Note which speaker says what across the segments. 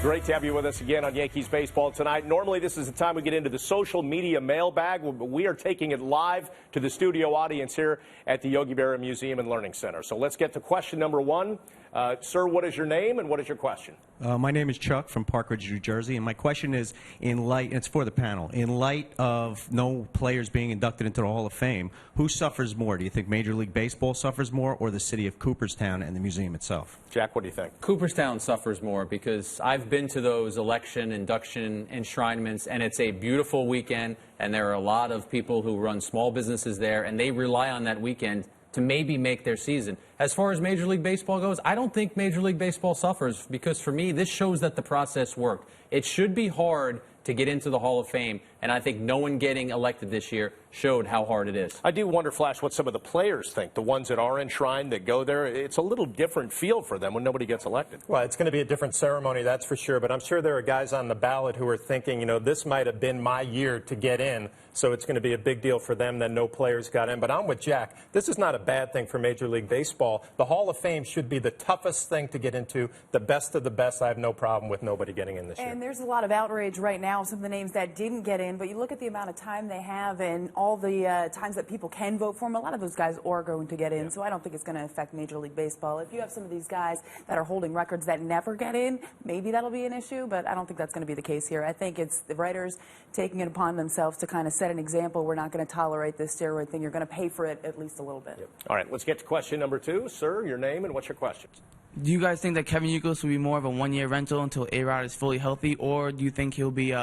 Speaker 1: Great to have you with us again on Yankees Baseball tonight. Normally, this is the time we get into the social media mailbag, but we are taking it live to the studio audience here at the Yogi Berra Museum and Learning Center. So let's get to question number one. Sir, what is your name and what is your question?
Speaker 2: My name is Chuck from Park Ridge, New Jersey, and my question is, it's for the panel, in light of no players being inducted into the Hall of Fame, who suffers more? Do you think Major League Baseball suffers more or the city of Cooperstown and the museum itself?
Speaker 1: Jack, what do you think?
Speaker 3: Cooperstown suffers more because I've been to those election, induction, enshrinements, and it's a beautiful weekend, and there are a lot of people who run small businesses there, and they rely on that weekend to maybe make their season. As far as Major League Baseball goes, I don't think Major League Baseball suffers because, for me, this shows that the process worked. It should be hard to get into the Hall of Fame, and I think no one getting elected this year showed how hard it is.
Speaker 1: I do wonder, Flash, what some of the players think, the ones that are enshrined, that go there. It's a little different feel for them when nobody gets elected.
Speaker 4: Well, it's going to be a different ceremony, that's for sure, but I'm sure there are guys on the ballot who are thinking, you know, this might have been my year to get in, so it's going to be a big deal for them that no players got in. But I'm with Jack. This is not a bad thing for Major League Baseball. The Hall of Fame should be the toughest thing to get into, the best of the best. I have no problem with nobody getting in this year.
Speaker 5: And there's a lot of outrage right now, some of the names that didn't get in, but you look at the amount of time they have and all the times that people can vote for them, a lot of those guys are going to get in, so I don't think it's going to affect Major League Baseball. If you have some of these guys that are holding records that never get in, maybe that'll be an issue, but I don't think that's going to be the case here. I think it's the writers taking it upon themselves to kind of set an example. We're not going to tolerate this steroid thing. You're going to pay for it at least a little bit.
Speaker 1: Yep. All right, let's get to question number two. Sir, your name and what's your question?
Speaker 6: Do you guys think that Kevin Youkilis will be more of a one-year rental until A-Rod is fully healthy, or do you think he'll be,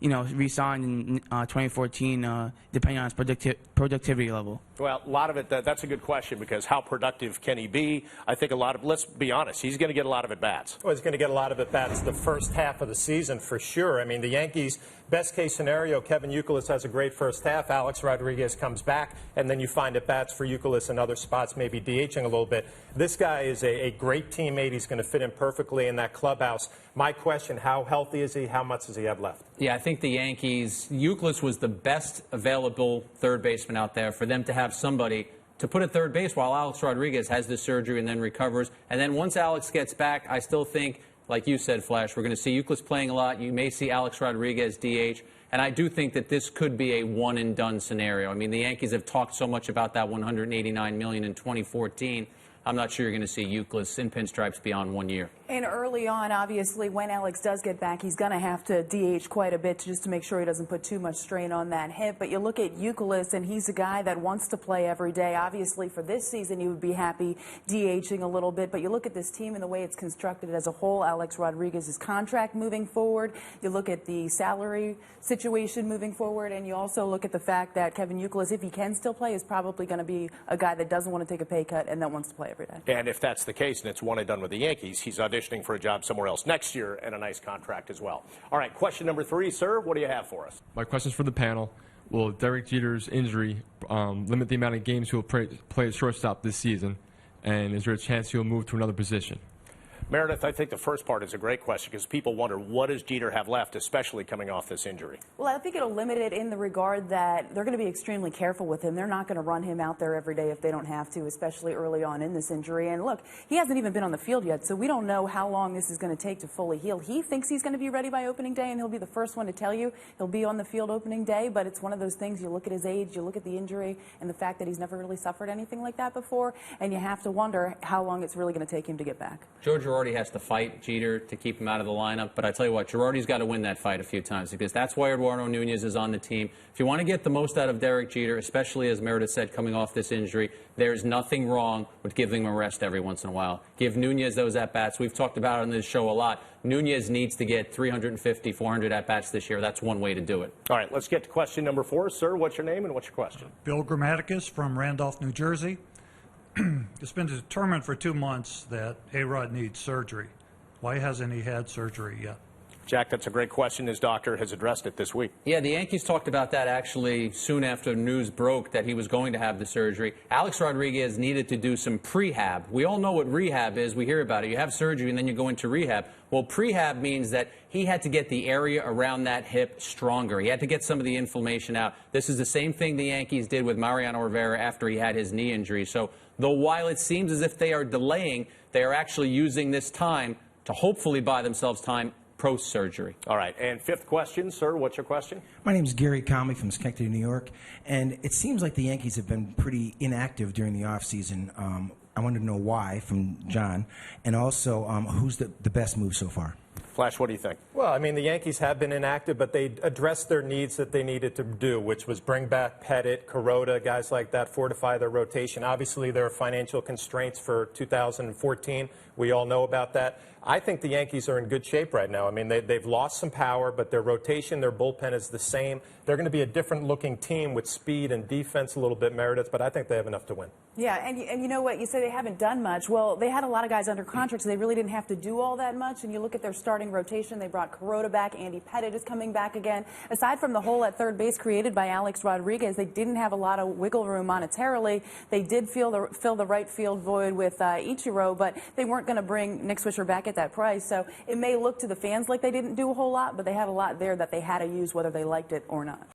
Speaker 6: re-signed in 2014, depending on his productivity level?
Speaker 1: Well, a lot of it, that's a good question, because how productive can he be? I think a lot of, let's be honest, he's going to get a lot of at-bats.
Speaker 4: Well, he's going to get a lot of at-bats the first half of the season for sure. I mean, the Yankees, best case scenario, Kevin Youkilis has a great first half. Alex Rodriguez comes back, and then you find at-bats for Youkilis in other spots, maybe DHing a little bit. This guy is a great teammate. He's going to fit in perfectly in that clubhouse. My question, how healthy is he? How much does he have left?
Speaker 3: Yeah, I think the Yankees, Youkilis was the best available third baseman out there for them to have somebody to put at third base while Alex Rodriguez has this surgery and then recovers. And then once Alex gets back, I still think, like you said, Flash, we're going to see Youkilis playing a lot. You may see Alex Rodriguez DH. And I do think that this could be a one-and-done scenario. I mean, the Yankees have talked so much about that $189 million in 2014. I'm not sure you're going to see Youkilis in pinstripes beyond 1 year.
Speaker 5: And early on, obviously, when Alex does get back, he's going to have to DH quite a bit just to make sure he doesn't put too much strain on that hip. But you look at Youkilis, and he's a guy that wants to play every day. Obviously, for this season, he would be happy DHing a little bit. But you look at this team and the way it's constructed as a whole, Alex Rodriguez's contract moving forward. You look at the salary situation moving forward, and you also look at the fact that Kevin Youkilis, if he can still play, is probably going to be a guy that doesn't want to take a pay cut and that wants to play every day.
Speaker 1: And if that's the case and it's one and done with the Yankees, he's auditioning for a job somewhere else next year and a nice contract as well. All right, question number three, sir. What do you have for us?
Speaker 7: My question is for the panel. Will Derek Jeter's injury limit the amount of games he will play at shortstop this season? And is there a chance he'll move to another position?
Speaker 1: Meredith, I think the first part is a great question because people wonder, what does Jeter have left, especially coming off this injury?
Speaker 5: Well, I think it'll limit it in the regard that they're going to be extremely careful with him. They're not going to run him out there every day if they don't have to, especially early on in this injury. And look, he hasn't even been on the field yet, so we don't know how long this is going to take to fully heal. He thinks he's going to be ready by opening day, and he'll be the first one to tell you he'll be on the field opening day, but it's one of those things, you look at his age, you look at the injury, and the fact that he's never really suffered anything like that before, and you have to wonder how long it's really going to take him to get back.
Speaker 3: Joe Girardi has to fight Jeter to keep him out of the lineup, but I tell you what, Girardi's got to win that fight a few times because that's why Eduardo Nunez is on the team. If you want to get the most out of Derek Jeter, especially as Meredith said, coming off this injury, there's nothing wrong with giving him a rest every once in a while. Give Nunez those at-bats. We've talked about it on this show a lot. Nunez needs to get 350, 400 at-bats this year. That's one way to do it.
Speaker 1: All right, let's get to question number four. Sir, what's your name and what's your question?
Speaker 8: Bill Grammaticus from Randolph, New Jersey. It's been determined for 2 months that A-Rod needs surgery. Why hasn't he had surgery yet?
Speaker 1: Jack, that's a great question. His doctor has addressed it this week.
Speaker 3: Yeah, the Yankees talked about that actually soon after news broke that he was going to have the surgery. Alex Rodriguez needed to do some prehab. We all know what rehab is. We hear about it. You have surgery and then you go into rehab. Well, prehab means that he had to get the area around that hip stronger. He had to get some of the inflammation out. This is the same thing the Yankees did with Mariano Rivera after he had his knee injury. So, though while it seems as if they are delaying, they are actually using this time to hopefully buy themselves time post-surgery.
Speaker 1: All right. And fifth question, sir. What's your question?
Speaker 9: My name is Gary Comey from Schenectady, New York, and it seems like the Yankees have been pretty inactive during the offseason. I wanted to know why, from John, and also who's the best move so far?
Speaker 1: Flash, what do you think?
Speaker 4: Well, I mean, the Yankees have been inactive, but they addressed their needs that they needed to do, which was bring back Pettit, Kuroda, guys like that, fortify their rotation. Obviously, there are financial constraints for 2014. We all know about that. I think the Yankees are in good shape right now. I mean, they've lost some power, but their rotation, their bullpen is the same. They're going to be a different-looking team with speed and defense a little bit, Meredith, but I think they have enough to win.
Speaker 5: Yeah, and you know what? You say they haven't done much. Well, they had a lot of guys under contract, so they really didn't have to do all that much. And you look at their starting rotation, they brought Kuroda back. Andy Pettit is coming back again. Aside from the hole at third base created by Alex Rodriguez, they didn't have a lot of wiggle room monetarily. They did fill the right field void with Ichiro, but they weren't going to bring Nick Swisher back at that price. So it may look to the fans like they didn't do a whole lot, but they had a lot there that they had to use whether they liked it or not.